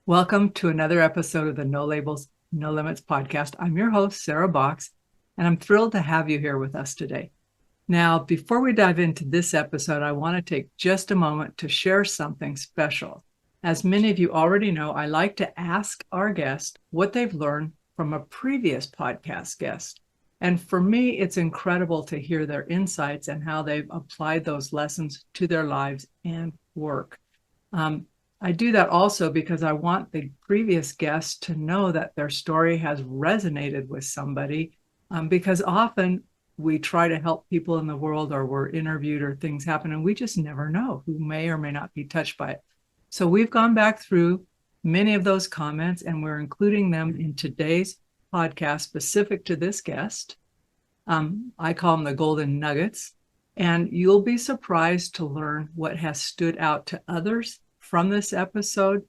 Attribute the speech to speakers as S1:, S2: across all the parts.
S1: Welcome to another episode of the No Labels, No Limits podcast. I'm your host, Sarah Box, and I'm thrilled to have you here with us today. Now, before we dive into this episode, I want to take just a moment to share something special. As many of you already know, I like to ask our guests what they've learned from a previous podcast guest. And for me, it's incredible to hear their insights and how they've applied those lessons to their lives and work. I do that also because I want the previous guests to know that their story has resonated with somebody, because often we try to help people in the world, or we're interviewed or things happen, and we just never know who may or may not be touched by it. So we've gone back through many of those comments, and we're including them in today's podcast specific to this guest. I call them the golden nuggets, and you'll be surprised to learn what has stood out to others from this episode,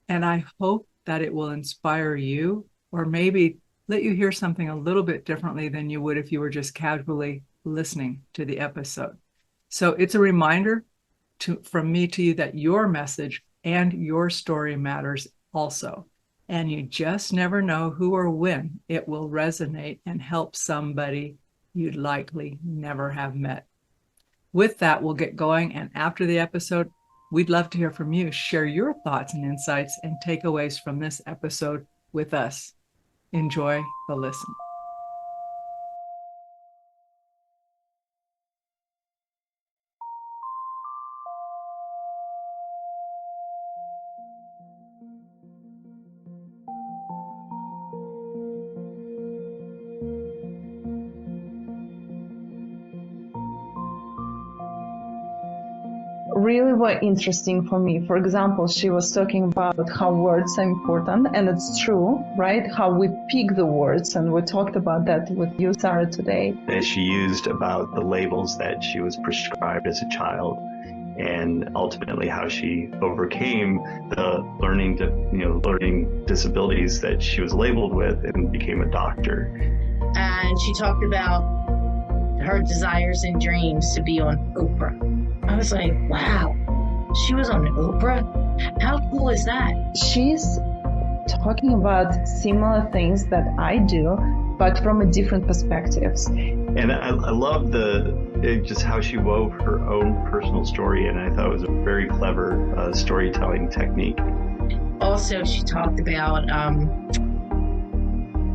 S1: and I hope that it will inspire you, or maybe let you hear something a little bit differently than you would if you were just casually listening to the episode. So it's a reminder from me to you that your message and your story matters also, and you just never know who or when it will resonate and help somebody you'd likely never have met. With that, we'll get going, and after the episode, we'd love to hear from you. Share your thoughts and insights and takeaways from this episode with us. Enjoy the listen.
S2: Really were interesting for me. For example, she was talking about how words are important, and it's true, right? How we pick the words, and we talked about that with you, Sarah, today.
S3: That she used about the labels that she was prescribed as a child, and ultimately how she overcame the learning disabilities that she was labeled with and became a doctor.
S4: And she talked about her desires and dreams to be on Oprah. I was like, wow, she was on Oprah? How cool is that?
S2: She's talking about similar things that I do, but from a different perspectives.
S3: And I love just how she wove her own personal story, and I thought it was a very clever storytelling technique.
S4: Also, she talked about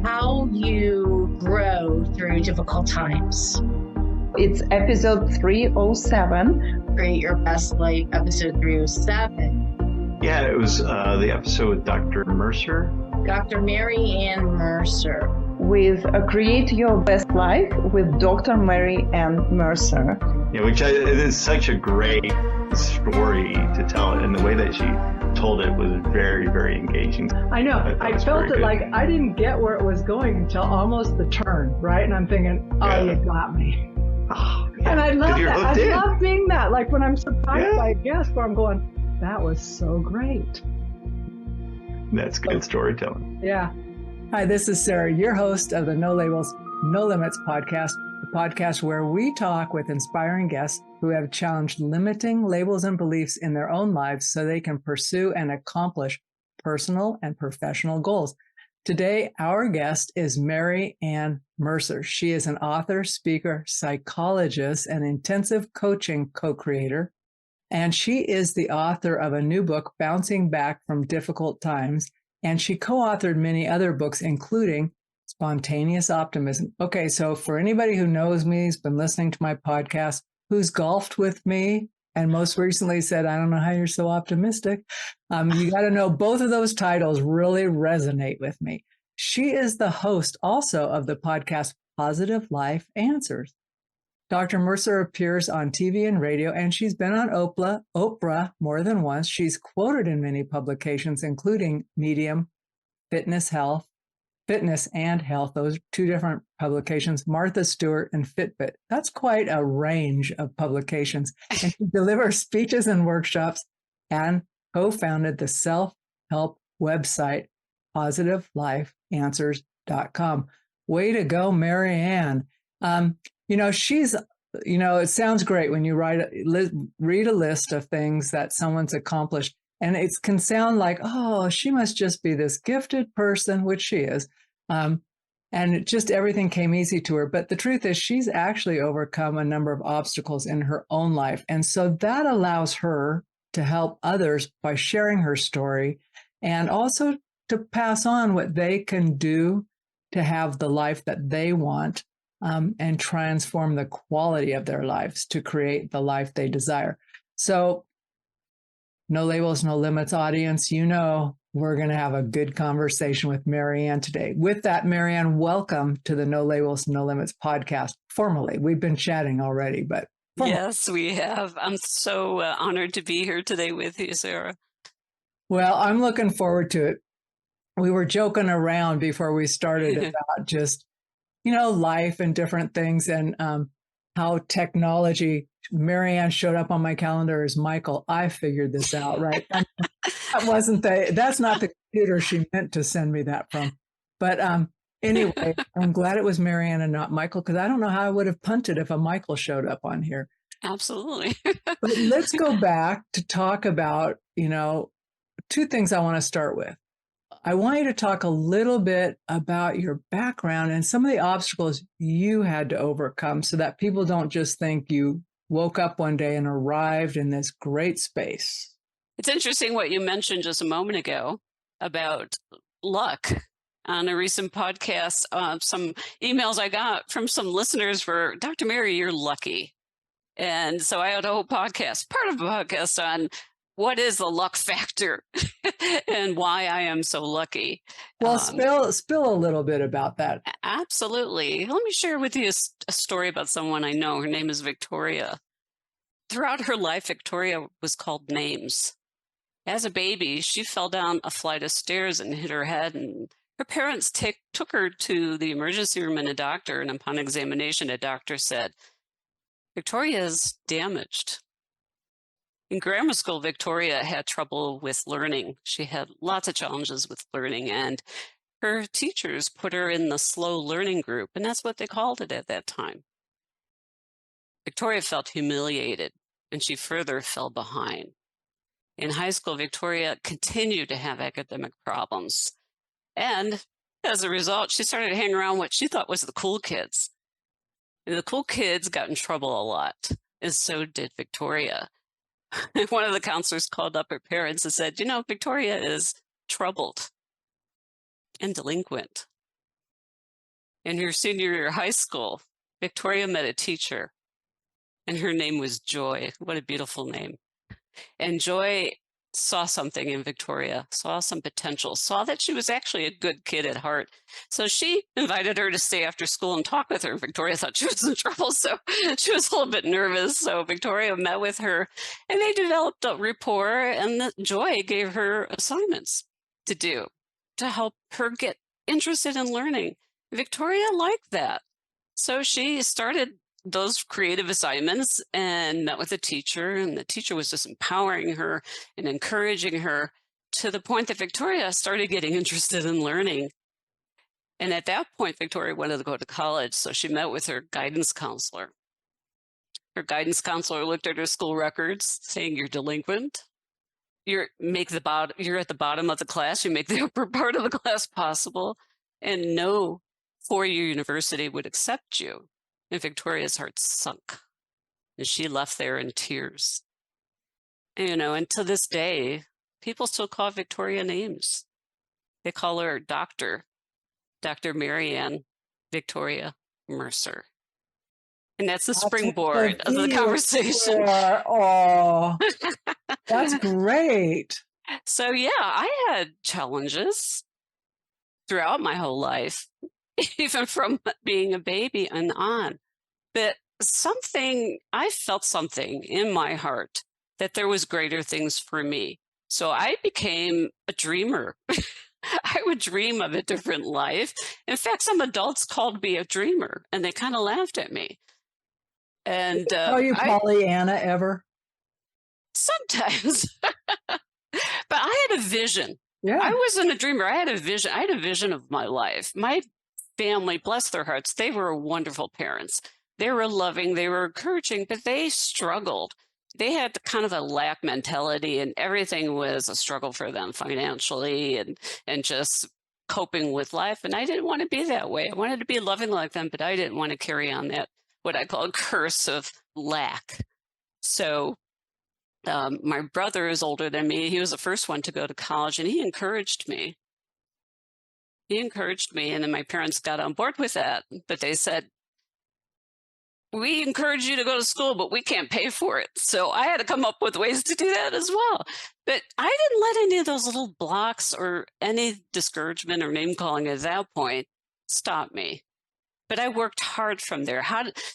S4: how you grow through difficult times.
S2: It's episode 307.
S4: Create Your Best Life, episode 307.
S3: Yeah, it was the episode with Dr. Mercer.
S4: Dr. Mary Ann Mercer.
S2: With Create Your Best Life with Dr. Mary Ann Mercer.
S3: Yeah, which it is such a great story to tell, and the way that she told it was very, very engaging.
S1: I know. I felt it like I didn't get where it was going until almost the turn, right? And I'm thinking, you got me.
S3: Oh, yeah.
S1: And I love that. I
S3: in.
S1: love being that. Like when I'm surprised by a guest, where I'm going, that was so great.
S3: That's good storytelling.
S1: Yeah. Hi, this is Sarah, your host of the No Labels, No Limits podcast, the podcast where we talk with inspiring guests who have challenged limiting labels and beliefs in their own lives so they can pursue and accomplish personal and professional goals. Today, our guest is Mary Ann Mercer. She is an author, speaker, psychologist, and intensive coaching co-creator. And she is the author of a new book, Bouncing Back from Difficult Times. And she co-authored many other books, including Spontaneous Optimism. Okay, so for anybody who knows me, has been listening to my podcast, who's golfed with me, and most recently said, I don't know how you're so optimistic. You got to know both of those titles really resonate with me. She is the host also of the podcast Positive Life Answers. Dr. Mercer appears on TV and radio, and she's been on Oprah more than once. She's quoted in many publications, including Medium, Fitness and Health, those are two different publications, Martha Stewart and Fitbit. That's quite a range of publications. And she delivers speeches and workshops and co-founded the self-help website, PositiveLifeAnswers.com. Way to go, Mary Ann. It sounds great when you read a list of things that someone's accomplished. And it can sound like, oh, she must just be this gifted person, which she is. And just everything came easy to her. But the truth is, she's actually overcome a number of obstacles in her own life. And so that allows her to help others by sharing her story and also to pass on what they can do to have the life that they want and transform the quality of their lives to create the life they desire. So, No Labels, No Limits audience, you know we're going to have a good conversation with Marianne today. With that, Marianne, welcome to the No Labels, No Limits podcast. Formally, we've been chatting already, but formally.
S5: Yes, we have. I'm so honored to be here today with you, Sarah.
S1: Well, I'm looking forward to it. We were joking around before we started about just, life and different things and how technology. Marianne showed up on my calendar as Michael. I figured this out, right? That's not the computer she meant to send me that from. But anyway, I'm glad it was Marianne and not Michael, because I don't know how I would have punted if a Michael showed up on here.
S5: Absolutely.
S1: But let's go back to talk about, two things I want to start with. I want you to talk a little bit about your background and some of the obstacles you had to overcome so that people don't just think you woke up one day and arrived in this great space.
S5: It's interesting what you mentioned just a moment ago about luck. On a recent podcast, some emails I got from some listeners were, Dr. Mary, you're lucky. And so I had a whole podcast, part of a podcast on what is the luck factor and why I am so lucky.
S1: Well, spill a little bit about that.
S5: Absolutely. Let me share with you a story about someone I know. Her name is Victoria. Throughout her life, Victoria was called names. As a baby, she fell down a flight of stairs and hit her head, and her parents took her to the emergency room and a doctor, and upon examination, a doctor said, Victoria is damaged. In grammar school, Victoria had trouble with learning. She had lots of challenges with learning, and her teachers put her in the slow learning group, and that's what they called it at that time. Victoria felt humiliated, and she further fell behind. In high school, Victoria continued to have academic problems, and as a result, she started hanging around what she thought was the cool kids. And the cool kids got in trouble a lot, and so did Victoria. One of the counselors called up her parents and said, Victoria is troubled and delinquent. In her senior year of high school, Victoria met a teacher, and her name was Joy. What a beautiful name. And Joy saw something in Victoria, saw some potential, saw that she was actually a good kid at heart. So she invited her to stay after school and talk with her. Victoria thought she was in trouble, so she was a little bit nervous. So Victoria met with her, and they developed a rapport, and Joy gave her assignments to do to help her get interested in learning. Victoria liked that. So she started those creative assignments and met with a teacher, and the teacher was just empowering her and encouraging her to the point that Victoria started getting interested in learning. And at that point, Victoria wanted to go to college, so she met with her guidance counselor. Her guidance counselor looked at her school records, saying, you're delinquent. You're at the bottom of the class. You make the upper part of the class possible, and no four-year university would accept you. And Victoria's heart sunk, and she left there in tears. And to this day, people still call Victoria names. They call her Dr. Marianne Victoria Mercer. And that's the springboard of the conversation.
S1: Oh, that's great.
S5: So, yeah, I had challenges throughout my whole life, even from being a baby and on. But I felt something in my heart that there was greater things for me. So I became a dreamer. I would dream of a different life. In fact, some adults called me a dreamer, and they kind of laughed at me. And
S1: call you Pollyanna ever?
S5: Sometimes. But I had a vision.
S1: Yeah.
S5: I wasn't a dreamer. I had a vision. I had a vision of my life. My family, bless their hearts, they were wonderful parents. They were loving, they were encouraging, but they struggled they had kind of a lack mentality, and everything was a struggle for them financially and just coping with life. And I didn't want to be that way. I wanted to be loving like them, but I didn't want to carry on that, what I call a curse of lack. So my brother is older than me. He was the first one to go to college, and he encouraged me. And then my parents got on board with that. But they said, we encourage you to go to school, but we can't pay for it. So I had to come up with ways to do that as well. But I didn't let any of those little blocks or any discouragement or name calling at that point stop me. But I worked hard from there.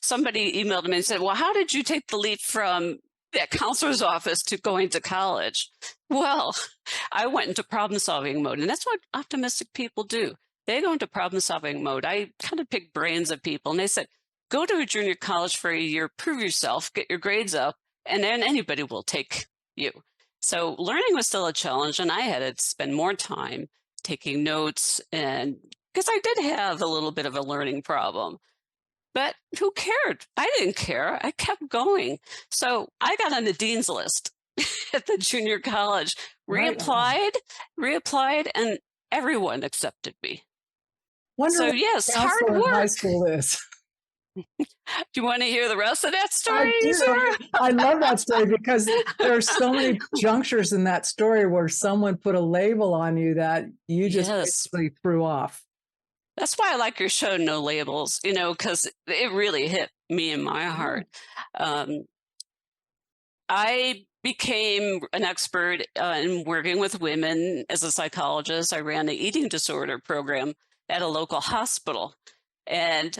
S5: Somebody emailed me and said, well, how did you take the leap from that counselor's office to going to college? Well, I went into problem-solving mode, and that's what optimistic people do. They go into problem-solving mode. I kind of picked brains of people, and they said, go to a junior college for a year, prove yourself, get your grades up, and then anybody will take you. So learning was still a challenge, and I had to spend more time taking notes, and because I did have a little bit of a learning problem. But who cared? I didn't care. I kept going. So I got on the dean's list at the junior college, reapplied, and everyone accepted me.
S1: So yes, hard work. High school is.
S5: Do you want to hear the rest of that story?
S1: I love that story because there's so many junctures in that story where someone put a label on you that you just basically threw off.
S5: That's why I like your show, No Labels, because it really hit me in my heart. I became an expert in working with women as a psychologist. I ran the eating disorder program at a local hospital. And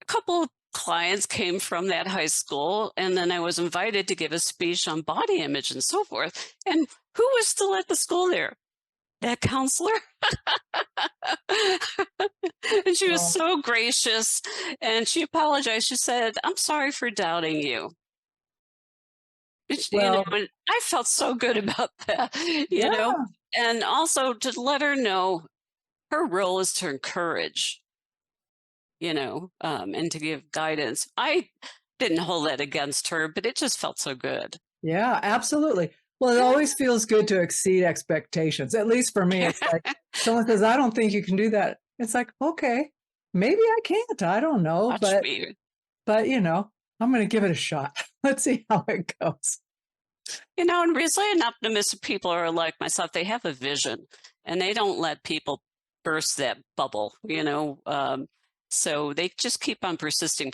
S5: a couple of clients came from that high school, and then I was invited to give a speech on body image and so forth. And who was still at the school there? That counselor. And she was so gracious, and she apologized. She said, I'm sorry for doubting you. And I felt so good about that, you know, and also to let her know her role is to encourage, and to give guidance. I didn't hold that against her, but it just felt so good.
S1: Yeah, absolutely. Well, it always feels good to exceed expectations. At least for me, it's like someone says, I don't think you can do that. It's like, okay, maybe I can't. I don't know.
S5: Watch me.
S1: But, I'm going to give it a shot. Let's see how it goes.
S5: And resilient optimistic people are like myself. They have a vision, and they don't let people burst that bubble, so they just keep on persisting.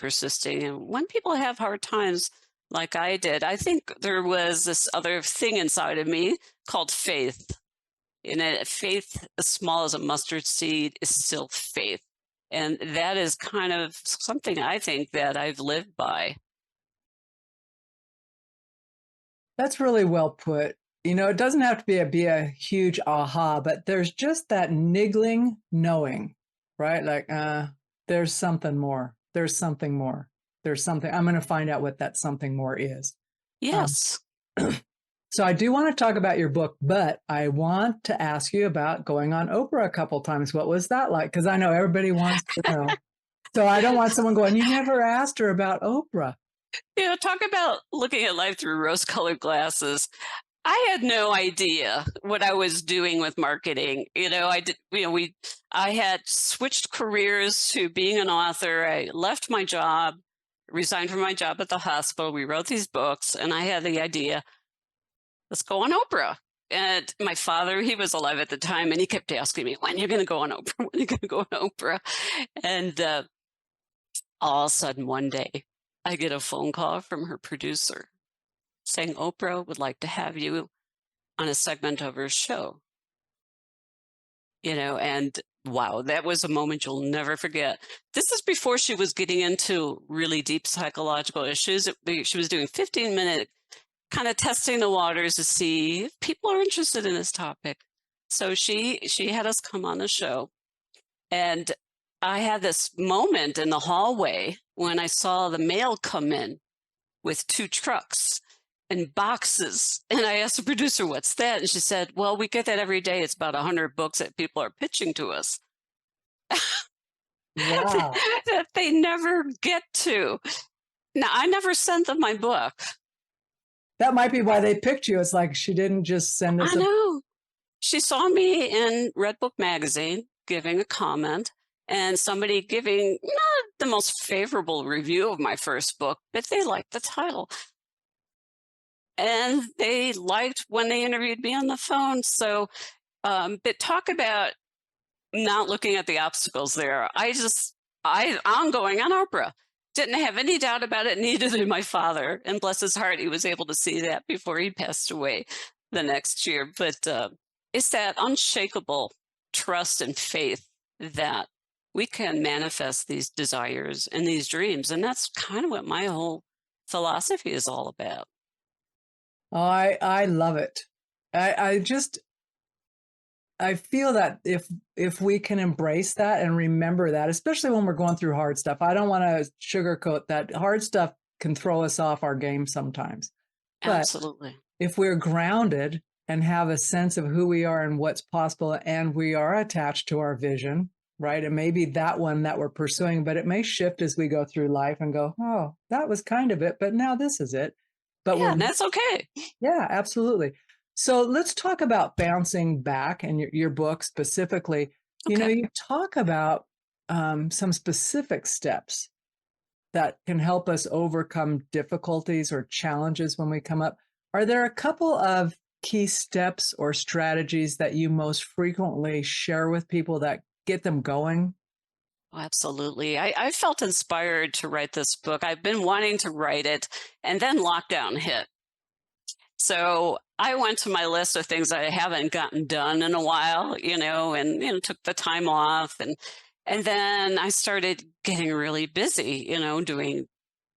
S5: And when people have hard times, like I did, I think there was this other thing inside of me called faith. And faith, as small as a mustard seed, is still faith. And that is kind of something I think that I've lived by.
S1: That's really well put. It doesn't have to be a huge aha, but there's just that niggling knowing, right? Like, there's something more. There's something more. There's something. I'm going to find out what that something more is.
S5: Yes.
S1: So I do want to talk about your book, but I want to ask you about going on Oprah a couple times. What was that like? Because I know everybody wants to know. So I don't want someone going, you never asked her about Oprah.
S5: Talk about looking at life through rose-colored glasses. I had no idea what I was doing with marketing. I had switched careers to being an author. I left my job, resigned from my job at the hospital. We wrote these books, and I had the idea, let's go on Oprah. And my father, he was alive at the time, and he kept asking me, when are you going to go on Oprah? When are you going to go on Oprah? And all of a sudden, one day, I get a phone call from her producer saying Oprah would like to have you on a segment of her show. And wow, that was a moment you'll never forget. This is before she was getting into really deep psychological issues. She was doing 15-minute kind of testing the waters to see if people are interested in this topic. So she had us come on the show. And I had this moment in the hallway when I saw the mail come in with 2 trucks and boxes. And I asked the producer, what's that? And she said, well, we get that every day. It's about 100 books that people are pitching to us.
S1: Wow.
S5: That they never get to. Now, I never sent them my book.
S1: That might be why they picked you. It's like she didn't just send us
S5: I know. She saw me in Red Book magazine giving a comment and somebody giving not the most favorable review of my first book, but they liked the title. And they liked when they interviewed me on the phone. So, but talk about not looking at the obstacles there. I'm going on Oprah. Didn't have any doubt about it, neither did my father. And bless his heart, he was able to see that before he passed away the next year. But it's that unshakable trust and faith that we can manifest these desires and these dreams. And that's kind of what my whole philosophy is all about.
S1: Oh, I love it. I feel that if we can embrace that and remember that, especially when we're going through hard stuff, I don't want to sugarcoat that. Hard stuff can throw us off our game sometimes. But
S5: Absolutely.
S1: if we're grounded and have a sense of who we are and what's possible, and we are attached to our vision, right? It may be that one that we're pursuing, but it may shift as we go through life and go, oh, that was kind of it, but now this is it. But
S5: Yeah, that's okay.
S1: Yeah, absolutely. So let's talk about bouncing back and your book specifically.
S5: Okay.
S1: You talk about some specific steps that can help us overcome difficulties or challenges when we come up. Are there a couple of key steps or strategies that you most frequently share with people that get them going?
S5: Oh, absolutely. I felt inspired to write this book. I've been wanting to write it, and then lockdown hit. So I went to my list of things I haven't gotten done in a while, and took the time off. And then I started getting really busy, doing,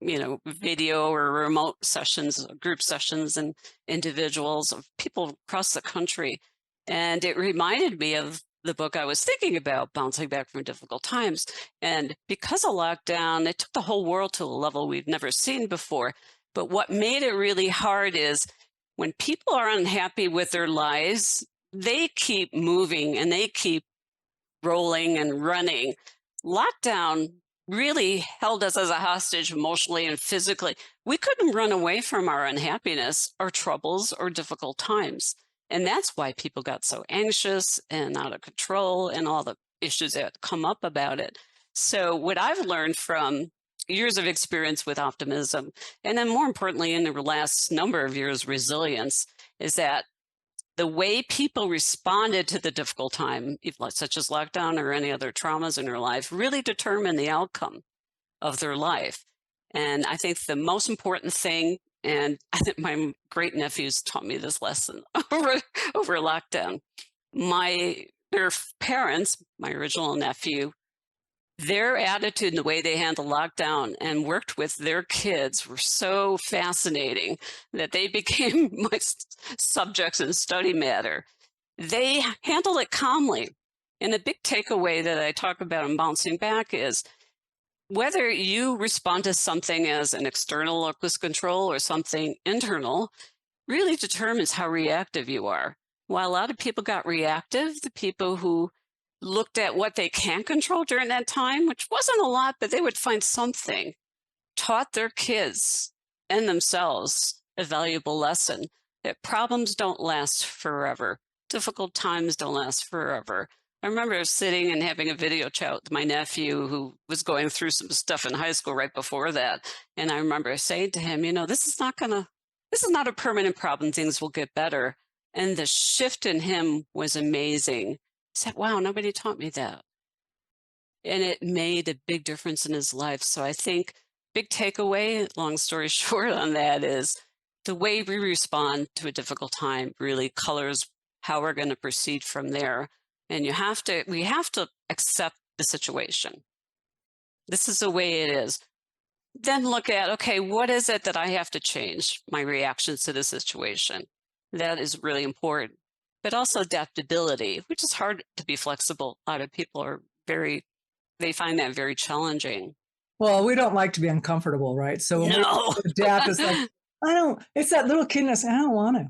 S5: video or remote sessions, group sessions, and individuals of people across the country. And it reminded me of the book I was thinking about, Bouncing Back from Difficult Times. And because of lockdown, it took the whole world to a level we've never seen before. But what made it really hard is when people are unhappy with their lives, they keep moving and they keep rolling and running. Lockdown really held us as a hostage emotionally and physically. We couldn't run away from our unhappiness or troubles or difficult times. And that's why people got so anxious and out of control and all the issues that come up about it. So what I've learned from years of experience with optimism, and then more importantly, in the last number of years, resilience, is that the way people responded to the difficult time, such as lockdown or any other traumas in their life, really determine the outcome of their life. And I think the most important thing, and I think my great nephews taught me this lesson over lockdown. Their parents, my original nephew, their attitude and the way they handled lockdown and worked with their kids were so fascinating that they became my subjects in study matter. They handled it calmly. And the big takeaway that I talk about in Bouncing Back is whether you respond to something as an external locus control or something internal really determines how reactive you are. While a lot of people got reactive, the people who looked at what they can control during that time, which wasn't a lot, but they would find something, taught their kids and themselves a valuable lesson that problems don't last forever. Difficult times don't last forever. I remember sitting and having a video chat with my nephew who was going through some stuff in high school right before that. And I remember saying to him, this is not a permanent problem. Things will get better. And the shift in him was amazing. He said, wow, nobody taught me that. And it made a big difference in his life. So I think big takeaway, long story short on that, is the way we respond to a difficult time really colors how we're going to proceed from there. And we have to accept the situation. This is the way it is. Then look at, okay, what is it that I have to change my reactions to the situation? That is really important. But also adaptability, which is hard to be flexible. A lot of people they find that very challenging.
S1: Well, we don't like to be uncomfortable, right? So when
S5: No.
S1: we adapt, it's like, it's that little kid in us, I don't want to.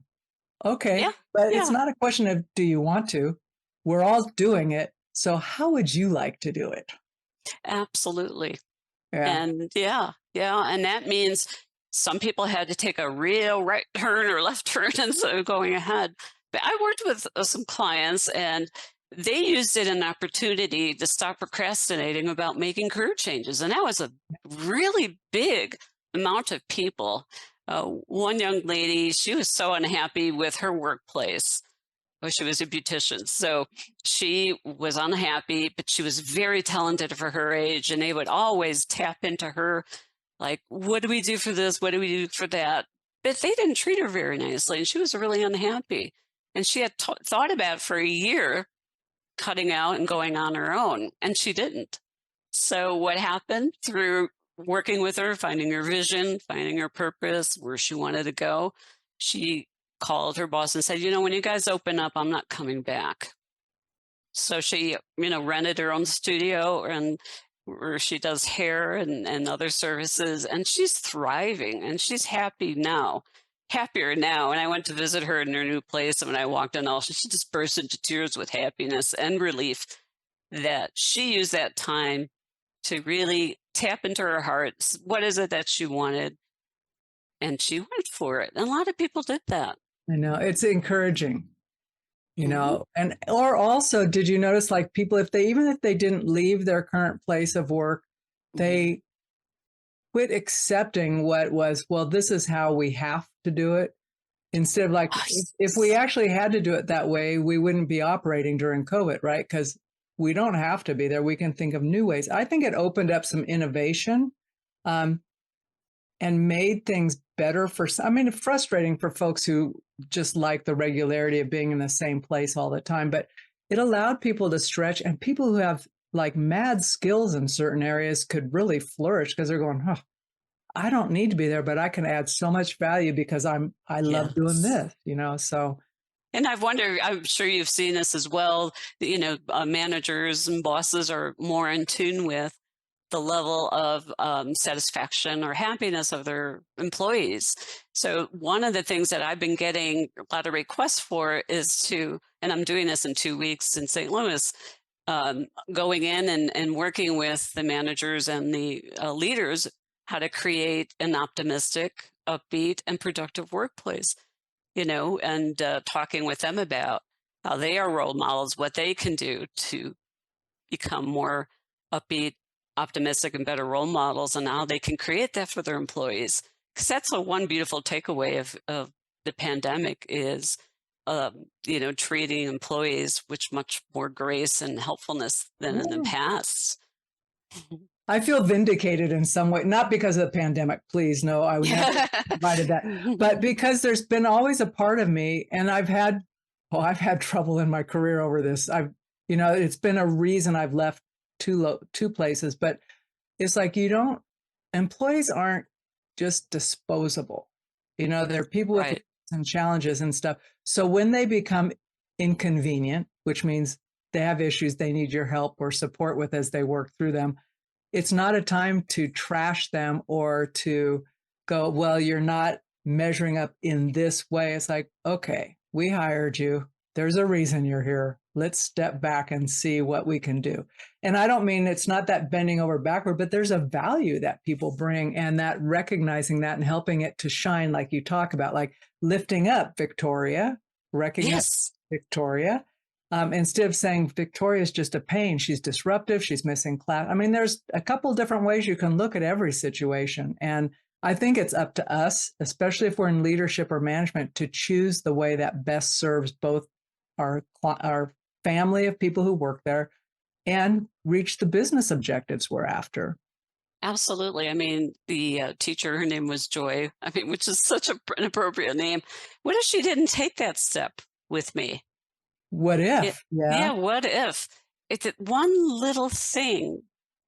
S1: Okay.
S5: Yeah,
S1: But
S5: yeah.
S1: it's not a question of, do you want to? We're all doing it. So how would you like to do it?
S5: Absolutely.
S1: Yeah.
S5: And yeah. And that means Some people had to take a real right turn or left turn instead of going ahead. But I worked with some clients, and they used it as an opportunity to stop procrastinating about making career changes. And that was a really big amount of people. One young lady, she was so unhappy with her workplace. Oh, she was a beautician. So she was unhappy, but she was very talented for her age. And they would always tap into her, like, what do we do for this? What do we do for that? But they didn't treat her very nicely. And she was really unhappy. And she had thought about it for a year, cutting out and going on her own. And she didn't. So what happened through working with her, finding her vision, finding her purpose, where she wanted to go, she called her boss and said, when you guys open up, I'm not coming back. So she, rented her own studio, and where she does hair and other services, and she's thriving and she's happier now. And I went to visit her in her new place, and when I walked in, she just burst into tears with happiness and relief that she used that time to really tap into her heart. What is it that she wanted? And she went for it. And a lot of people did that.
S1: I know, it's encouraging, and or also, did you notice, like, people, even if they didn't leave their current place of work, they quit accepting what was, well, this is how we have to do it. Instead of like, if we actually had to do it that way, we wouldn't be operating during COVID, right? Because we don't have to be there. We can think of new ways. I think it opened up some innovation and made things better frustrating for folks who just like the regularity of being in the same place all the time. But it allowed people to stretch, and people who have like mad skills in certain areas could really flourish because they're going, I don't need to be there, but I can add so much value because I love doing this, so.
S5: And I've wondered, I'm sure you've seen this as well, managers and bosses are more in tune with the level of satisfaction or happiness of their employees. So one of the things that I've been getting a lot of requests for is and I'm doing this in 2 weeks in St. Louis, going in and working with the managers and the leaders how to create an optimistic, upbeat, and productive workplace, and talking with them about how they are role models, what they can do to become more upbeat, optimistic, and better role models, and how they can create that for their employees. Because that's one beautiful takeaway of the pandemic is, treating employees with much more grace and helpfulness than in the past.
S1: I feel vindicated in some way, not because of the pandemic, please, no, I would never provided that, but because there's been always a part of me, and I've had trouble in my career over this. It's been a reason I've left two places, but it's like, employees aren't just disposable. They're people with some challenges and stuff. So when they become inconvenient, which means they have issues they need your help or support with as they work through them, it's not a time to trash them or to go, well, you're not measuring up in this way. It's like, okay, we hired you. There's a reason you're here. Let's step back and see what we can do. And I don't mean it's not that bending over backward, but there's a value that people bring, and that recognizing that and helping it to shine, like you talk about, like lifting up Victoria, recognize Victoria. Instead of saying Victoria is just a pain, she's disruptive, she's missing class. There's a couple different ways you can look at every situation. And I think it's up to us, especially if we're in leadership or management, to choose the way that best serves both our family of people who work there and reach the business objectives we're after.
S5: Absolutely. The teacher, her name was Joy, which is such an appropriate name. What if she didn't take that step with me?
S1: What if?
S5: What if? It's one little thing,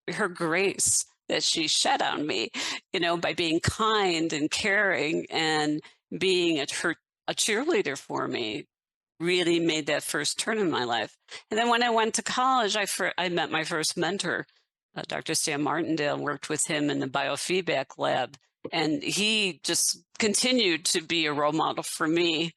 S5: her grace that she shed on me, by being kind and caring and being a cheerleader for me, really made that first turn in my life. And then when I went to college, I met my first mentor, Dr. Stan Martindale, worked with him in the biofeedback lab. And he just continued to be a role model for me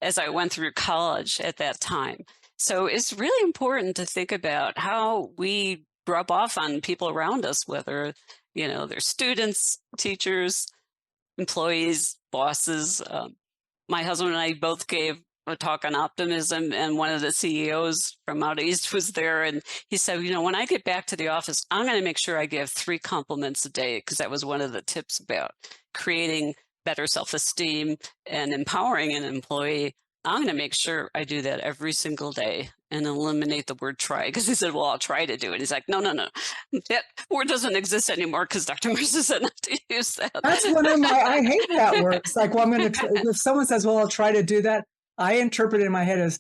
S5: as I went through college at that time. So it's really important to think about how we rub off on people around us, whether, they're students, teachers, employees, bosses. My husband and I both gave a talk on optimism, and one of the CEOs from out east was there, and he said, when I get back to the office, I'm going to make sure I give 3 compliments a day, because that was one of the tips about creating better self-esteem and empowering an employee. I'm going to make sure I do that every single day and eliminate the word try, because he said, well, I'll try to do it. He's like, no. That word doesn't exist anymore because Dr. Mercer said not to use that.
S1: That's one of I hate that word. It's like, well, I'm going to, if someone says, well, I'll try to do that, I interpret it in my head as,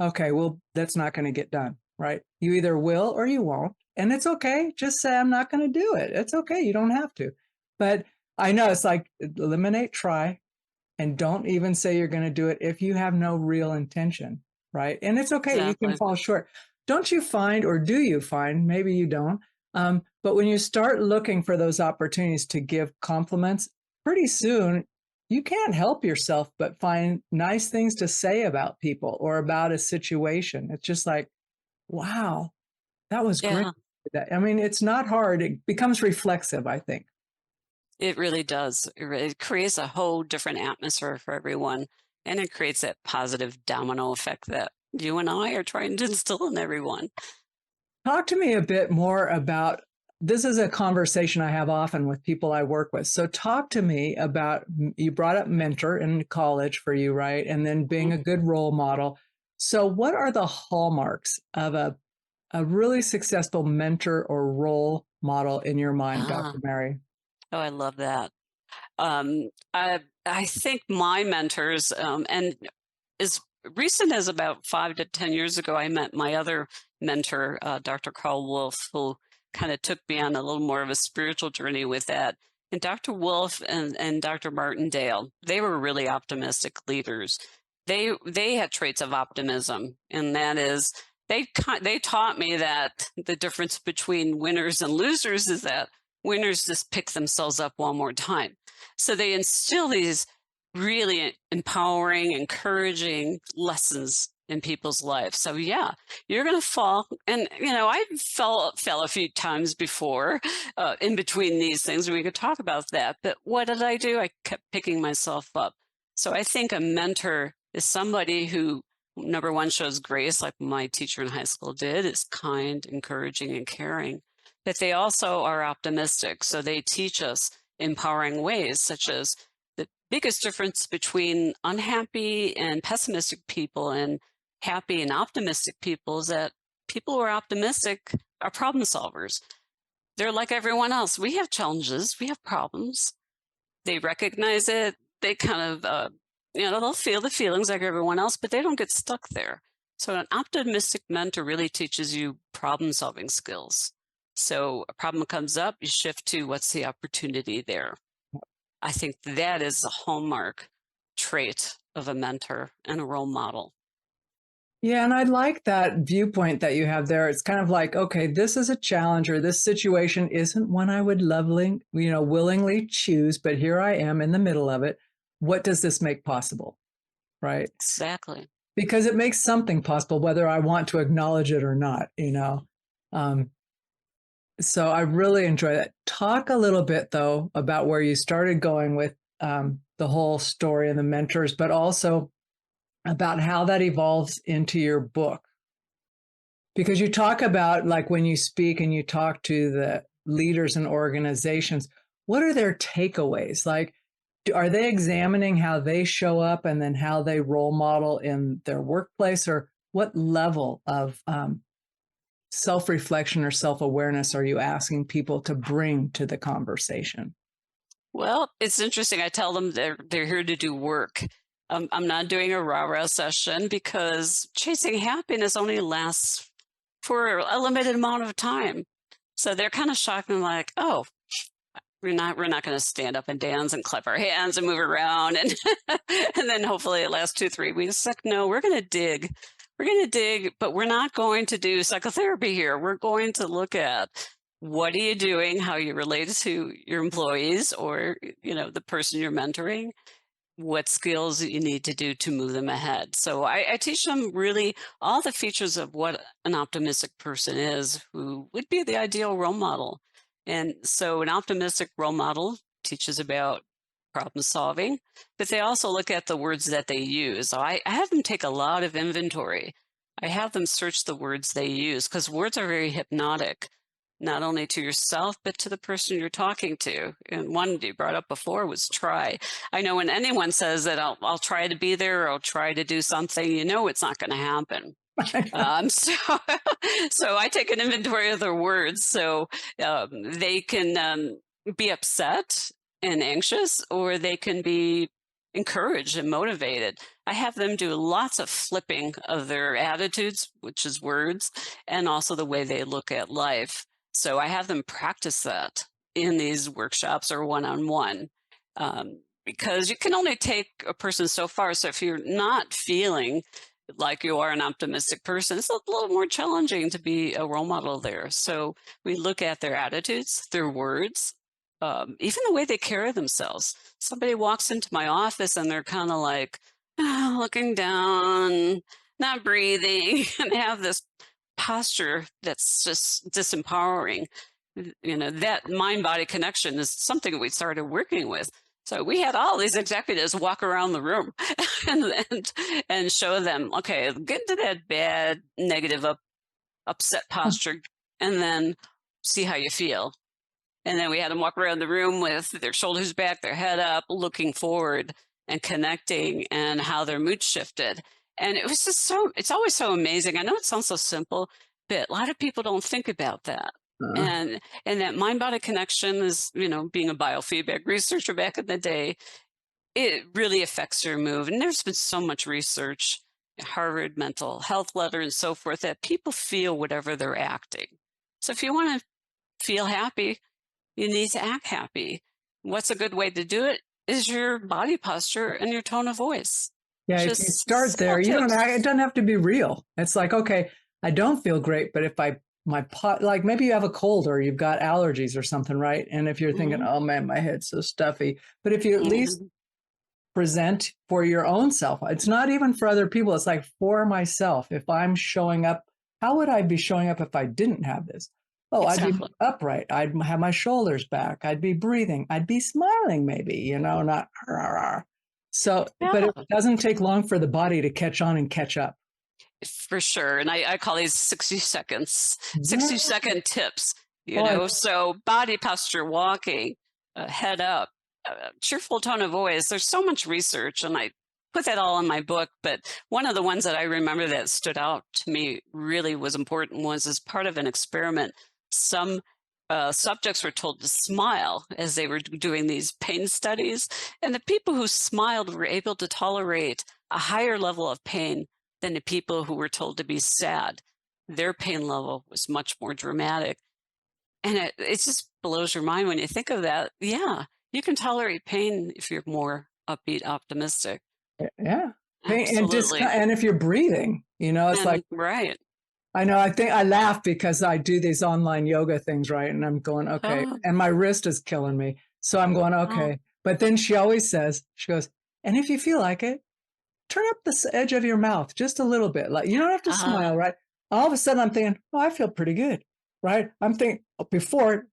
S1: okay, well, that's not going to get done, right? You either will or you won't. And it's okay. Just say, I'm not going to do it. It's okay. You don't have to. But I know it's like eliminate try, and don't even say you're going to do it if you have no real intention, right? And it's okay.
S5: Exactly.
S1: You can fall short. Don't you find, or do you find, maybe you don't, but when you start looking for those opportunities to give compliments, pretty soon you can't help yourself but find nice things to say about people or about a situation. It's just like, wow, that was great. I mean, it's not hard. It becomes reflexive, I think.
S5: It really does. It creates a whole different atmosphere for everyone, and it creates that positive domino effect that you and I are trying to instill in everyone.
S1: Talk to me a bit more about, this is a conversation I have often with people I work with. So talk to me about, you brought up mentor in college for you, right? And then being a good role model. So what are the hallmarks of a really successful mentor or role model in your mind, Dr. Mary?
S5: Oh, I love that. I think my mentors, and as recent as about 5 to 10 years ago, I met my other mentor, Dr. Carl Wolf, who kind of took me on a little more of a spiritual journey with that. And Dr. Wolf and Dr. Martindale, they were really optimistic leaders. They had traits of optimism, and that is, they taught me that the difference between winners and losers is that winners just pick themselves up one more time. So they instill these really empowering, encouraging lessons in people's lives. So yeah, you're going to fall. And, I fell a few times before in between these things. We could talk about that. But what did I do? I kept picking myself up. So I think a mentor is somebody who, number one, shows grace, like my teacher in high school did, is kind, encouraging, and caring. But they also are optimistic. So they teach us empowering ways, such as the biggest difference between unhappy and pessimistic people and happy and optimistic people is that people who are optimistic are problem solvers. They're like everyone else. We have challenges. We have problems. They recognize it. They kind of, they'll feel the feelings like everyone else, but they don't get stuck there. So an optimistic mentor really teaches you problem solving skills. So a problem comes up, you shift to what's the opportunity there. I think that is a hallmark trait of a mentor and a role model.
S1: Yeah, and I like that viewpoint that you have there. It's kind of like, okay, this is a challenge, or this situation isn't one I would willingly choose, but here I am in the middle of it. What does this make possible? Right?
S5: Exactly.
S1: Because it makes something possible, whether I want to acknowledge it or not, So I really enjoy that. Talk a little bit, though, about where you started going with the whole story and the mentors, but also about how that evolves into your book. Because you talk about, like, when you speak and you talk to the leaders and organizations, what are their takeaways? Like, are they examining how they show up and then how they role model in their workplace? Or what level of self-reflection or self-awareness are you asking people to bring to the conversation?
S5: Well, it's interesting. I tell them they're here to do work. I'm not doing a rah-rah session, because chasing happiness only lasts for a limited amount of time. So they're kind of shocked and like, oh, we're not going to stand up and dance and clap our hands and move around and and then hopefully it lasts 2-3 weeks. It's like, no, we're going to dig. We're going to dig, but we're not going to do psychotherapy here. We're going to look at what are you doing, how you relate to your employees or, the person you're mentoring, what skills you need to do to move them ahead. So I teach them really all the features of what an optimistic person is, who would be the ideal role model. And so an optimistic role model teaches about problem solving, but they also look at the words that they use. So I have them take a lot of inventory. I have them search the words they use because words are very hypnotic, not only to yourself, but to the person you're talking to. And one you brought up before was try. I know when anyone says that I'll try to be there or I'll try to do something, you know it's not going to happen. So I take an inventory of their words. So they can be upset and anxious, or they can be encouraged and motivated. I have them do lots of flipping of their attitudes, which is words, and also the way they look at life. So I have them practice that in these workshops or one-on-one, because you can only take a person so far. So if you're not feeling like you are an optimistic person, it's a little more challenging to be a role model there. So we look at their attitudes, their words, even the way they carry themselves. Somebody walks into my office and they're kind of like looking down, not breathing, and have this posture that's just disempowering. That mind-body connection is something we started working with. So we had all these executives walk around the room and show them, okay, get into that bad, negative, upset posture, and then see how you feel. And then we had them walk around the room with their shoulders back, their head up, looking forward and connecting, and how their mood shifted. And it was just it's always so amazing. I know it sounds so simple, but a lot of people don't think about that. And that mind-body connection is, being a biofeedback researcher back in the day, it really affects your mood. And there's been so much research, Harvard mental health letter and so forth, that people feel whatever they're acting. So if you want to feel happy, you need to act happy. What's a good way to do it is your body posture and your tone of voice.
S1: Yeah, if you start there, it doesn't have to be real. It's like, okay, I don't feel great, but if like maybe you have a cold or you've got allergies or something, right? And if you're thinking, oh man, my head's so stuffy, but if you at least present for your own self, it's not even for other people. It's like for myself. If I'm showing up, how would I be showing up if I didn't have this? Oh, exactly. I'd be upright. I'd have my shoulders back. I'd be breathing. I'd be smiling maybe, not. So, but it doesn't take long for the body to catch on and catch up.
S5: For sure. And I call these 60 seconds, 60-second tips, so body posture, walking, head up, cheerful tone of voice. There's so much research, and I put that all in my book. But one of the ones that I remember that stood out to me really was important was as part of an experiment. Some subjects were told to smile as they were doing these pain studies. And the people who smiled were able to tolerate a higher level of pain than the people who were told to be sad. Their pain level was much more dramatic. And it just blows your mind when you think of that. Yeah, you can tolerate pain if you're more upbeat, optimistic.
S1: Yeah. And if you're breathing, it's like,
S5: right.
S1: I know. I think I laugh because I do these online yoga things, right? And I'm going, okay. And my wrist is killing me. So I'm going, okay. But then she always says, she goes, and if you feel like it, turn up the edge of your mouth just a little bit. Like, you don't have to smile, right? All of a sudden I'm thinking, oh, I feel pretty good, right? I'm thinking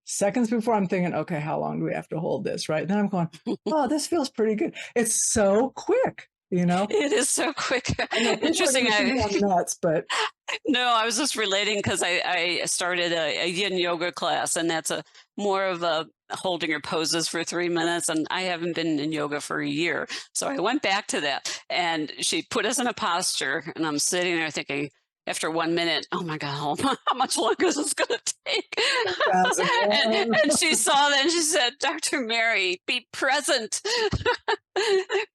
S1: seconds before I'm thinking, okay, how long do we have to hold this, right? Then I'm going, oh, this feels pretty good. It's so quick,
S5: It is so quick. Interesting.
S1: Nuts, but
S5: no, I was just relating because I started a yin yoga class, and that's more of a holding your poses for 3 minutes. And I haven't been in yoga for a year. So I went back to that, and she put us in a posture, and I'm sitting there thinking, after 1 minute, oh my God, how much longer is this going to take? and she saw that and she said, Dr. Mary, be present.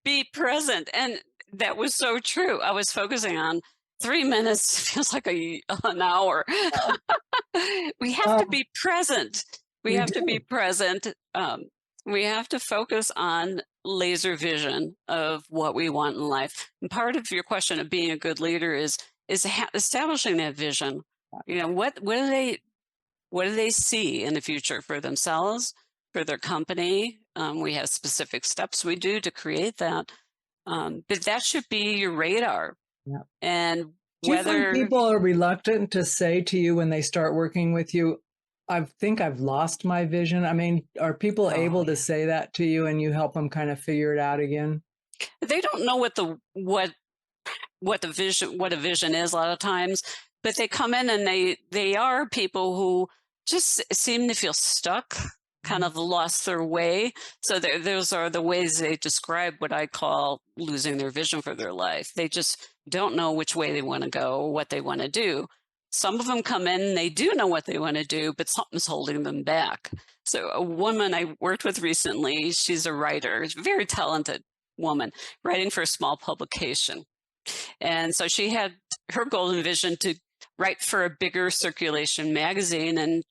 S5: Be present. And that was so true. I was focusing on 3 minutes, feels like an hour. We have to be present. We have to be present. We have to focus on laser vision of what we want in life. And part of your question of being a good leader is establishing that vision. What do they see in the future for themselves, for their company? We have specific steps we do to create that, but that should be your radar.
S1: Yeah.
S5: And
S1: do you think people are reluctant to say to you when they start working with you, I think I've lost my vision. I mean, are people able to
S5: yeah.
S1: say that to you and you help them kind of figure it out again?
S5: They don't know what a vision is a lot of times, but they come in and they are people who just seem to feel stuck, kind of lost their way. So those are the ways they describe what I call losing their vision for their life. They just don't know which way they want to go, what they want to do. Some of them come in, they do know what they want to do, but something's holding them back. So a woman I worked with recently, she's a writer, a very talented woman, writing for a small publication. And so she had her goal and vision to write for a bigger circulation magazine. And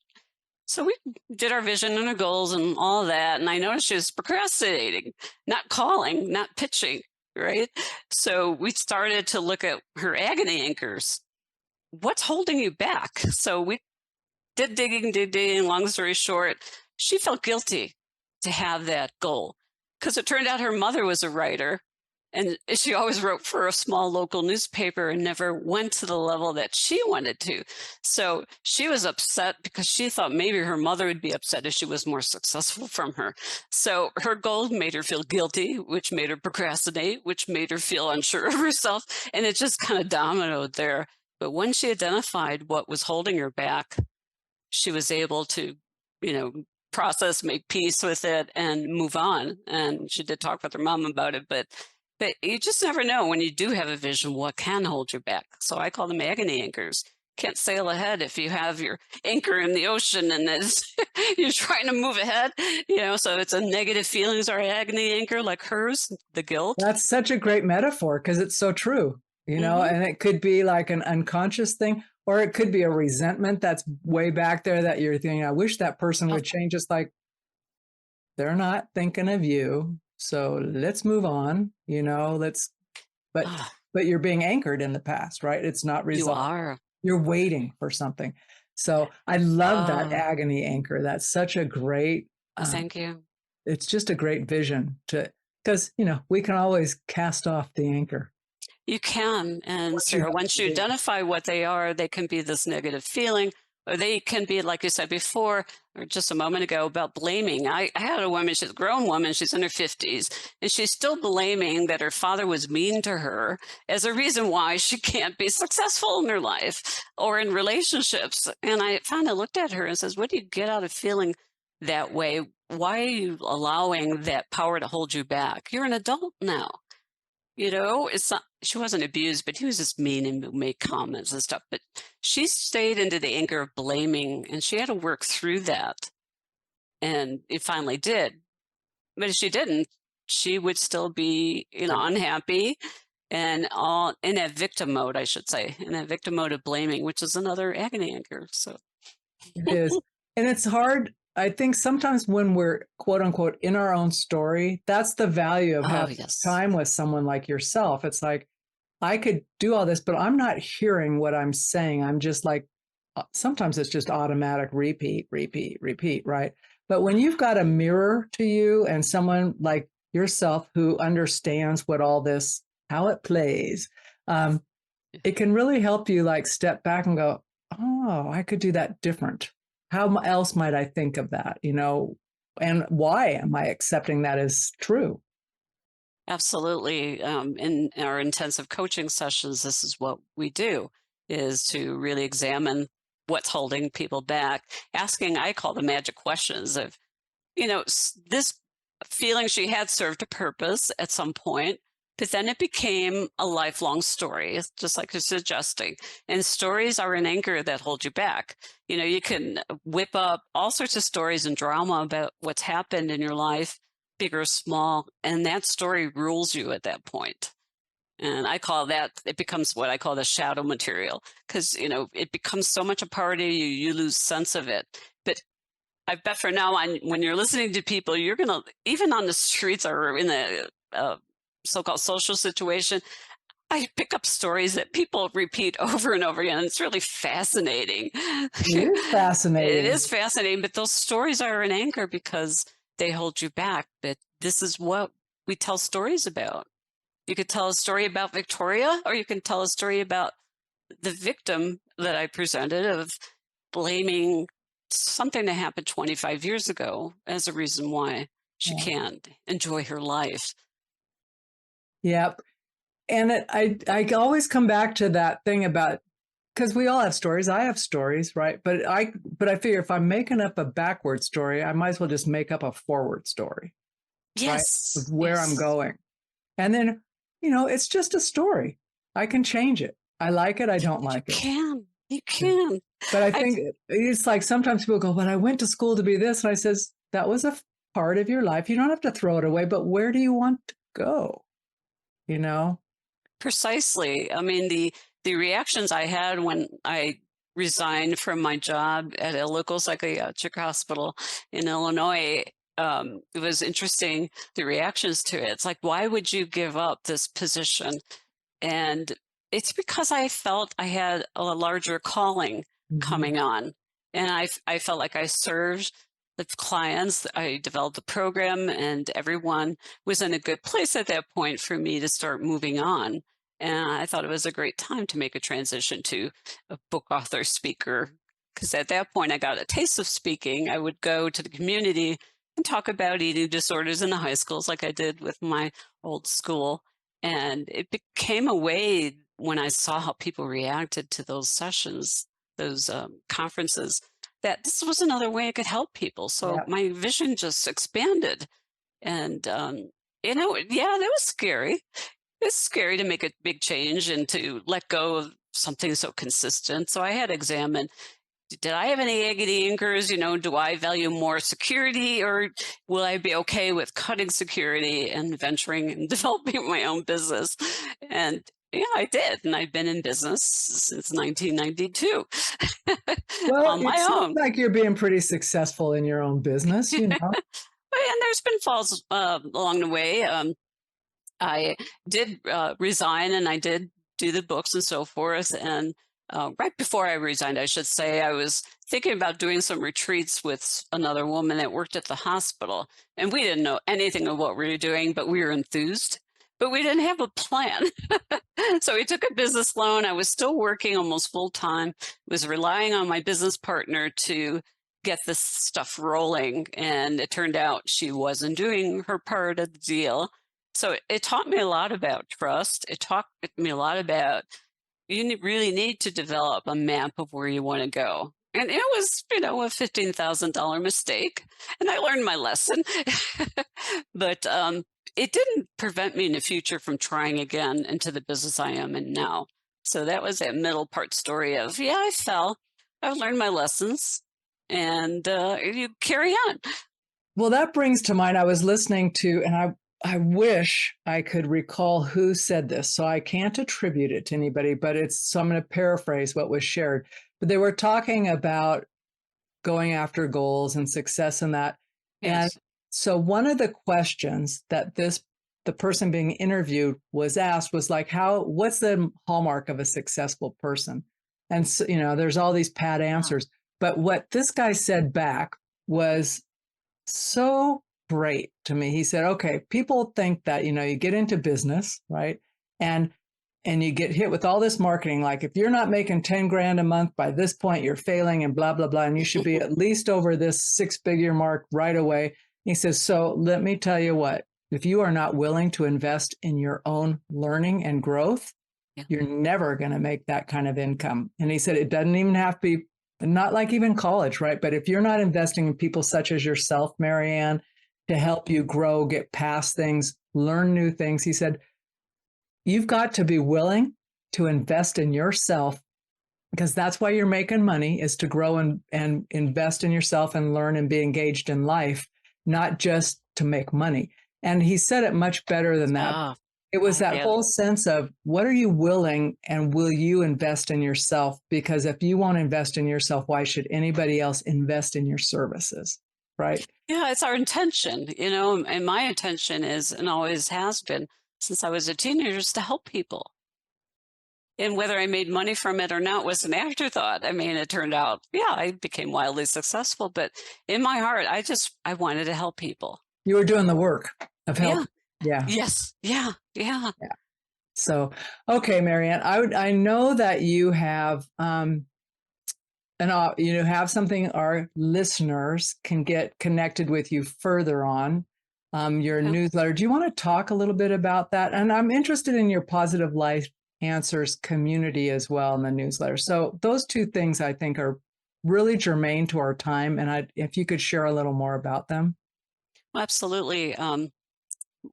S5: so we did our vision and our goals and all that. And I noticed she was procrastinating, not calling, not pitching, right? So we started to look at her agony anchors. What's holding you back? So we did digging. Long story short, she felt guilty to have that goal because it turned out her mother was a writer. And she always wrote for a small local newspaper and never went to the level that she wanted to. So she was upset because she thought maybe her mother would be upset if she was more successful from her. So her goal made her feel guilty, which made her procrastinate, which made her feel unsure of herself. And it just kind of dominoed there. But when she identified what was holding her back, she was able to, process, make peace with it and move on. And she did talk with her mom about it, but you just never know when you do have a vision, what can hold you back. So I call them agony anchors. Can't sail ahead if you have your anchor in the ocean and you're trying to move ahead, so it's a negative feelings or agony anchor like hers, the guilt.
S1: That's such a great metaphor because it's so true, and it could be like an unconscious thing, or it could be a resentment that's way back there that you're thinking, I wish that person would change. It's like, they're not thinking of you. So let's move on, but you're being anchored in the past, right? It's not resolved.
S5: You are.
S1: You're waiting for something. So I love that agony anchor. That's such a great,
S5: thank you.
S1: It's just a great vision because, we can always cast off the anchor.
S5: You can. And so once you identify what they are, they can be this negative feeling, or they can be, like you said before, or just a moment ago, about blaming. I had a woman, she's a grown woman, she's in her 50s, and she's still blaming that her father was mean to her as a reason why she can't be successful in her life or in relationships. And I finally looked at her and says, what do you get out of feeling that way? Why are you allowing that power to hold you back? You're an adult now. It's not, she wasn't abused, but he was just mean and would make comments and stuff. But she stayed into the anger of blaming, and she had to work through that. And it finally did. But if she didn't, she would still be, unhappy and all in that victim mode, I should say, in that victim mode of blaming, which is another agony anchor. So
S1: it is. And it's hard. I think sometimes when we're quote unquote in our own story, that's the value of having time with someone like yourself. It's like, I could do all this, but I'm not hearing what I'm saying. I'm just like, sometimes it's just automatic repeat, right? But when you've got a mirror to you and someone like yourself who understands what all this, how it plays, it can really help you like step back and go, oh, I could do that different. How else might I think of that, and why am I accepting that as true?
S5: Absolutely. In our intensive coaching sessions, this is what we do, is to really examine what's holding people back, asking, I call the magic questions of, this feeling she had served a purpose at some point, but then it became a lifelong story, just like you're suggesting. And stories are an anchor that hold you back. You can whip up all sorts of stories and drama about what's happened in your life, big or small, and that story rules you at that point. And I call that, it becomes what I call the shadow material, because, it becomes so much a part of you, you lose sense of it. But I bet for now on, when you're listening to people, you're going to, even on the streets or in a so-called social situation, I pick up stories that people repeat over and over again. It's really fascinating.
S1: It is fascinating.
S5: It is fascinating, but those stories are an anchor because they hold you back. But this is what we tell stories about. You could tell a story about Victoria, or you can tell a story about the victim that I presented of blaming something that happened 25 years ago as a reason why she
S1: Yeah.
S5: can't enjoy her life.
S1: Yep. And I always come back to that thing about, because we all have stories. I have stories, right? But I figure if I'm making up a backward story, I might as well just make up a forward story, right?
S5: Yes.
S1: Of where I'm going. And then, it's just a story. I can change it. I like it. I don't like it.
S5: You can.
S1: But I think it's like sometimes people go, "But I went to school to be this." And I says, that was a part of your life. You don't have to throw it away, but where do you want to go?
S5: Precisely. I mean, the reactions I had when I resigned from my job at a local psychiatric hospital in Illinois, it was interesting, the reactions to it. It's like, why would you give up this position? And it's because I felt I had a larger calling coming on. And I felt like I served the clients. I developed the program, and everyone was in a good place at that point for me to start moving on. And I thought it was a great time to make a transition to a book author speaker, because at that point I got a taste of speaking. I would go to the community and talk about eating disorders in the high schools like I did with my old school. And it became a way, when I saw how people reacted to those sessions, those conferences, that this was another way I could help people. So my vision just expanded. And, that was scary. It's scary to make a big change and to let go of something so consistent. So I had to examine, did I have any agony anchors? Do I value more security, or will I be okay with cutting security and venturing and developing my own business? And I did. And I've been in business since 1992
S1: Well,
S5: on my own.
S1: Like you're being pretty successful in your own business, And
S5: there's been falls along the way. I did resign, and I did do the books and so forth. And right before I resigned, I should say, I was thinking about doing some retreats with another woman that worked at the hospital. And we didn't know anything of what we were doing, but we were enthused. But we didn't have a plan. So we took a business loan. I was still working almost full time, was relying on my business partner to get this stuff rolling. And it turned out she wasn't doing her part of the deal. So it taught me a lot about trust. It taught me a lot about, you really need to develop a map of where you want to go. And it was, a $15,000 mistake. And I learned my lesson. But it didn't prevent me in the future from trying again into the business I am in now. So that was that middle part story of, I fell. I learned my lessons. And you carry on.
S1: Well, that brings to mind, I was listening to, and I wish I could recall who said this, so I can't attribute it to anybody, so I'm going to paraphrase what was shared. But they were talking about going after goals and success in that.
S5: Yes.
S1: And so one of the questions that the person being interviewed was asked was like, what's the hallmark of a successful person? And so, there's all these pat answers. But what this guy said back was so great to me. He said, okay, people think that, you get into business, right? And you get hit with all this marketing. Like, if you're not making 10 grand a month by this point, you're failing and blah, blah, blah. And you should be at least over this 6-figure mark right away. He says, so let me tell you what, if you are not willing to invest in your own learning and growth, you're never going to make that kind of income. And he said, it doesn't even have to be, not like even college, right? But if you're not investing in people such as yourself, Marianne, to help you grow, get past things, learn new things, he said, you've got to be willing to invest in yourself, because that's why you're making money, is to grow and invest in yourself and learn and be engaged in life, not just to make money. And he said it much better than that. It was that whole sense of, what are you willing and will you invest in yourself? Because if you won't invest in yourself, why should anybody else invest in your services? Right?
S5: Yeah, it's our intention, and my intention is, and always has been since I was a teenager, is to help people. And whether I made money from it or not was an afterthought. I mean, it turned out, I became wildly successful, but in my heart, I wanted to help people.
S1: You were doing the work of help. Yeah.
S5: Yes. Yeah.
S1: So, okay, Marianne, I know that you have and have something our listeners can get connected with you further on, your newsletter. Do you want to talk a little bit about that? And I'm interested in your Positive Life Answers community as well in the newsletter. So those two things I think are really germane to our time. And if you could share a little more about them.
S5: Absolutely.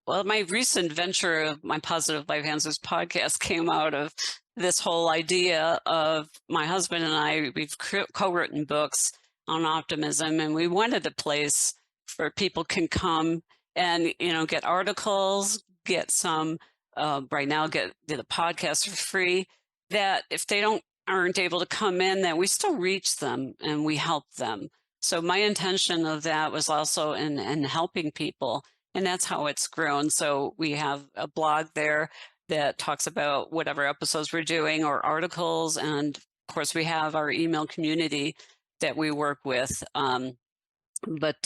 S5: Well, my recent venture of my Positive Life Answers podcast came out of this whole idea of my husband and I. We've co-written books on optimism, and we wanted a place where people can come and, get articles, get some, right now, get the podcast for free, that if they aren't able to come in, that we still reach them and we help them. So my intention of that was also in helping people. And that's how it's grown. So we have a blog there that talks about whatever episodes we're doing or articles. And of course, we have our email community that we work with. What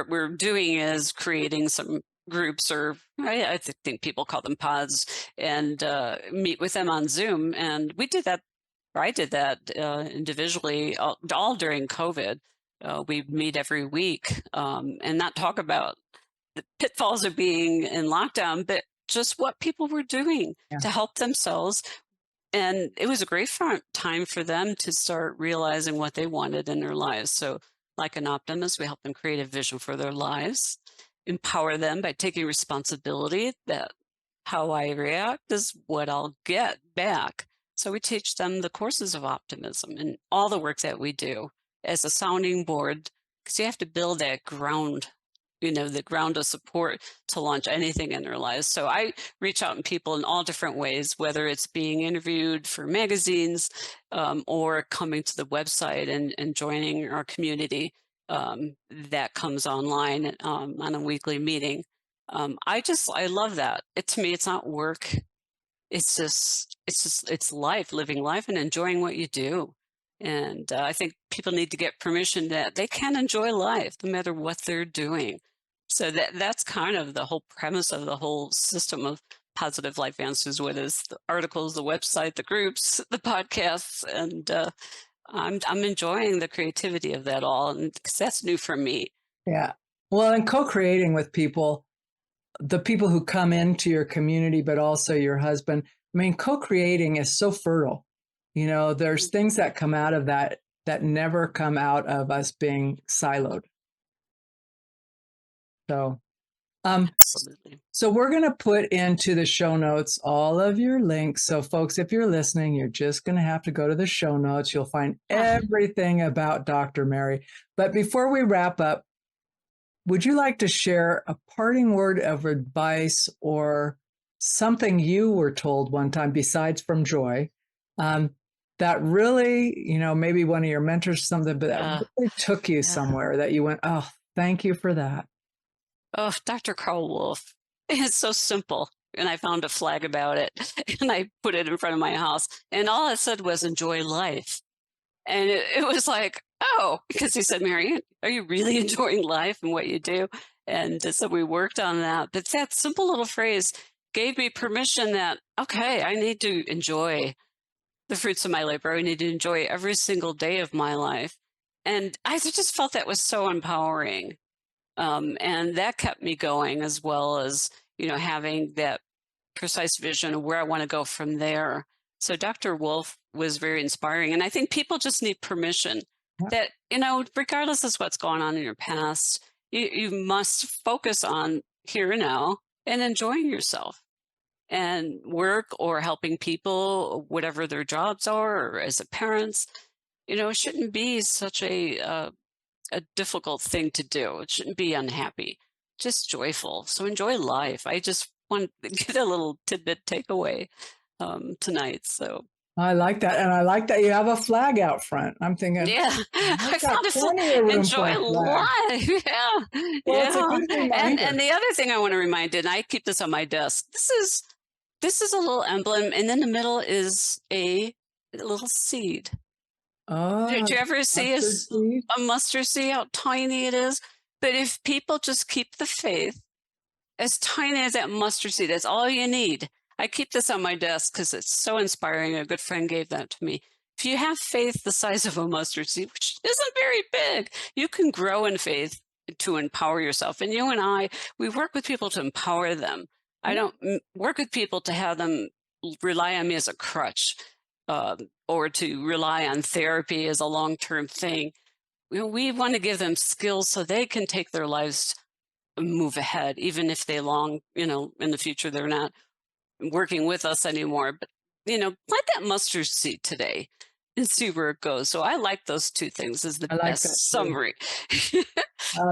S5: we're doing is creating some groups, or I think people call them pods, and meet with them on Zoom. And we did that. I did that individually all during COVID. We meet every week and not talk about the pitfalls of being in lockdown, but just what people were doing to help themselves. And it was a great time for them to start realizing what they wanted in their lives. So like an optimist, we help them create a vision for their lives, empower them by taking responsibility that how I react is what I'll get back. So we teach them the courses of optimism and all the work that we do as a sounding board, because you have to build that ground, the ground of support to launch anything in their lives. So I reach out to people in all different ways, whether it's being interviewed for magazines or coming to the website and joining our community that comes online on a weekly meeting. I love that. To me, it's not work. It's life, living life and enjoying what you do. And I think people need to get permission that they can enjoy life no matter what they're doing. So that's kind of the whole premise of the whole system of Positive Life Answers, whether it's the articles, the website, the groups, the podcasts. And I'm enjoying the creativity of that all, and because that's new for me.
S1: Yeah. Well, and co-creating with people, the people who come into your community, but also your husband. I mean, co-creating is so fertile. There's things that come out of that never come out of us being siloed. So,
S5: Absolutely.
S1: So we're going to put into the show notes all of your links. So folks, if you're listening, you're just going to have to go to the show notes. You'll find everything about Dr. Mary. But before we wrap up, would you like to share a parting word of advice or something you were told one time, besides from Joy, that really, maybe one of your mentors, something, but that really took you somewhere that you went, oh, thank you for that?
S5: Oh, Dr. Carl Wolf. It's so simple. And I found a flag about it and I put it in front of my house. And all it said was enjoy life. And it was like, oh, because he said, Mary, are you really enjoying life and what you do? And so we worked on that. But that simple little phrase gave me permission that, okay, I need to enjoy the fruits of my labor. I need to enjoy every single day of my life. And I just felt that was so empowering. And that kept me going, as well as, having that precise vision of where I want to go from there. So Dr. Wolf was very inspiring. And I think people just need permission that, regardless of what's going on in your past, you must focus on here and now and enjoying yourself and work or helping people, whatever their jobs are, or as a parents. It shouldn't be such a difficult thing to do. It shouldn't be unhappy, just joyful. So enjoy life. I just want to get a little tidbit takeaway tonight. So
S1: I like that. And I like that you have a flag out front. I'm thinking,
S5: yeah, I found enjoy life. Yeah.
S1: Well,
S5: and the other thing I want to remind you, and I keep this on my desk, this is a little emblem, and in the middle is a little seed.
S1: Oh,
S5: did you ever see a mustard seed, how tiny it is? But if people just keep the faith, as tiny as that mustard seed, that's all you need. I keep this on my desk because it's so inspiring. A good friend gave that to me. If you have faith the size of a mustard seed, which isn't very big, you can grow in faith to empower yourself. And you and I, we work with people to empower them. I don't work with people to have them rely on me as a crutch, or to rely on therapy as a long-term thing. We want to give them skills so they can take their lives and move ahead, even if they in the future, they're not working with us anymore. But, plant that mustard seed today and see where it goes. So I like those two things as the best summary.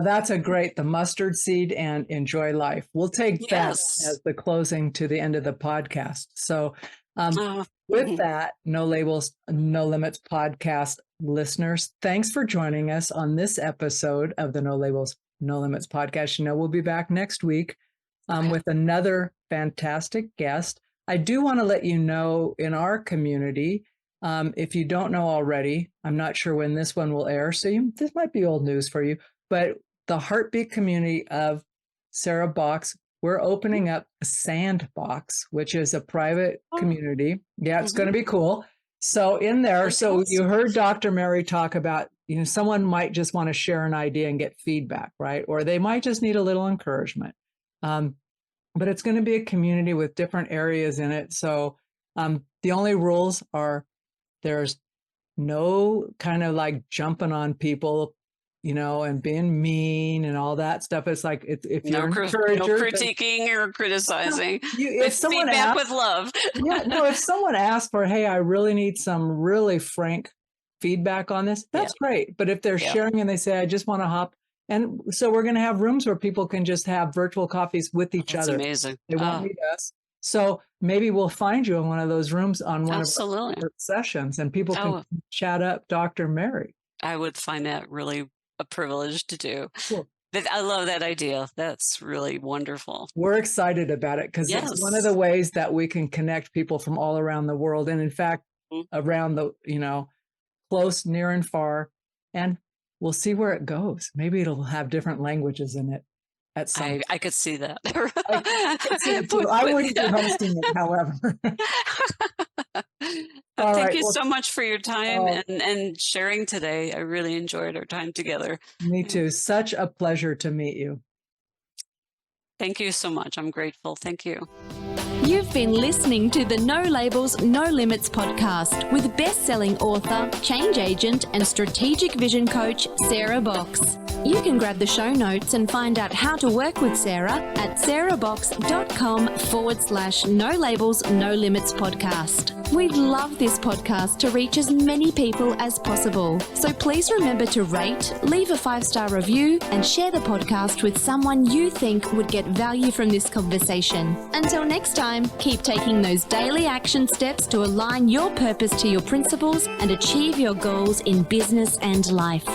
S1: That's the mustard seed and enjoy life. We'll take that as the closing to the end of the podcast. So with that, No Labels, No Limits podcast listeners, thanks for joining us on this episode of the No Labels, No Limits podcast. We'll be back next week with another fantastic guest. I do want to let you know, in our community, if you don't know already, I'm not sure when this one will air, so this might be old news for you, but the Heartbeat community of Sarah Box, we're opening up a Sandbox, which is a private community. Yeah, it's going to be cool. So in there, you heard Dr. Mary talk about, someone might just want to share an idea and get feedback, right? Or they might just need a little encouragement. But it's going to be a community with different areas in it. So the only rules are there's no kind of like jumping on people, and being mean and all that stuff. It's like if you're no
S5: critiquing or criticizing.
S1: If someone
S5: feedback with love.
S1: If someone asks for, hey, I really need some really frank feedback on this, that's great. But if they're sharing and they say, I just want to hop. And so we're going to have rooms where people can just have virtual coffees with each other.
S5: That's amazing.
S1: They won't meet us. So maybe we'll find you in one of those rooms on one of our sessions, and people can chat up Dr. Mary.
S5: I would find that really a privilege to do.
S1: Cool.
S5: I love that idea. That's really wonderful.
S1: We're excited about it because it's one of the ways that we can connect people from all around the world. And in fact, around the, close, near and far. And we'll see where it goes. Maybe it'll have different languages in it at some
S5: I could see that.
S1: I wouldn't be hosting it, however.
S5: Thank you so much for your time and sharing today. I really enjoyed our time together.
S1: Me too. Such a pleasure to meet you.
S5: Thank you so much. I'm grateful. Thank you.
S6: You've been listening to the No Labels, No Limits podcast with best-selling author, change agent, and strategic vision coach, Sarah Box. You can grab the show notes and find out how to work with Sarah at sarahbox.com/No Labels, No Limits podcast. We'd love this podcast to reach as many people as possible. So please remember to rate, leave a 5-star review, and share the podcast with someone you think would get value from this conversation. Until next time, keep taking those daily action steps to align your purpose to your principles and achieve your goals in business and life.